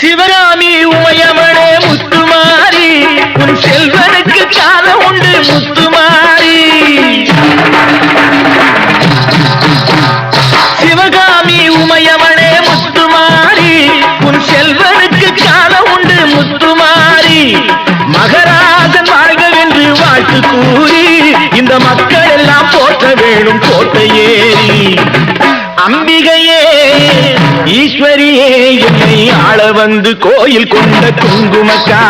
சிவகாமி உமையவளே முத்துமாரி, உன் செல்வனுக்கு கால உண்டு முத்துமாரி. சிவகாமி உமையவளே முத்துமாரி, உன் செல்வனுக்கு கால உண்டு முத்துமாரி. மகராஜன் வாழ்கவென்று வாழ்த்து கூறி இந்த மக்கள் எல்லாம் போற்ற வேணும் கோட்டையேறி. அம்பிகையே ஈஸ்வரியே என்னை ஆள வந்து கோயில் கொண்ட குங்குமக்கா.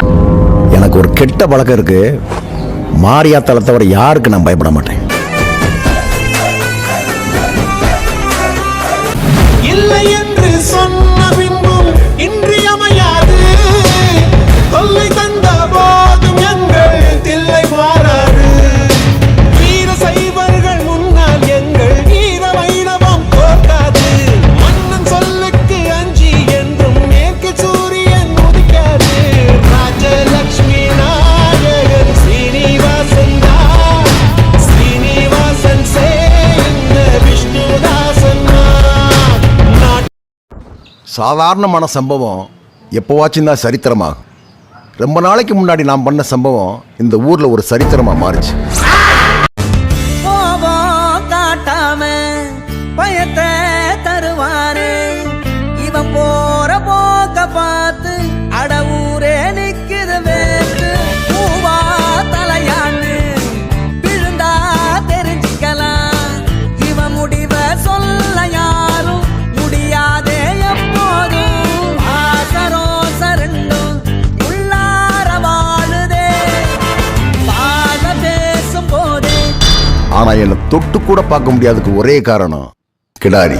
எனக்கு ஒரு கெட்ட பழக்கம் இருக்கு, மாரியாத்தாளை தவிர யாருக்கு நான் பயப்பட மாட்டேன். இல்லை என்று சொன்ன பின்பும் இன்றியமையாது, தொல்லை தந்த போதும் எங்கள் தில்லை மாறாது. வீர சைவர்கள் முன்னால் எங்கள் வீர வைணவம் தோற்காது. மன்னன் சொல்லுக்கு அஞ்சி என்றும் மேற்கு சூரியன் உதிக்காது. ராஜலட்சுமி நாயகன் ஸ்ரீனிவாசன் தான், ஸ்ரீனிவாசன் சேர்ந்த விஷ்ணுதாசன். சாதாரணமான சம்பவம் எப்போவாச்சும் தான் சரித்திரமாகும். ரொம்ப நாளைக்கு முன்னாடி நான் பண்ண சம்பவம் இந்த ஊர்ல ஒரு சரித்திரமா மாறிச்சு. காட்டாம பயத்தை தருவானே, இவன் போற போக்க பார்த்து அடவூரே நிக்குது வேத்து. பூவா தலையாண்டு விழுந்தா தெரிஞ்சுக்கலாம், இவன் முடிவ சொல்ல யாரும் முடியாதே எப்போதும். ஆசரோச ரெண்டும் உள்ளார வாழுதே பாத பேசும் போதே. ஆனா என்னை தொட்டு கூட பார்க்க முடியாததுக்கு ஒரே காரணம் கிடாரி.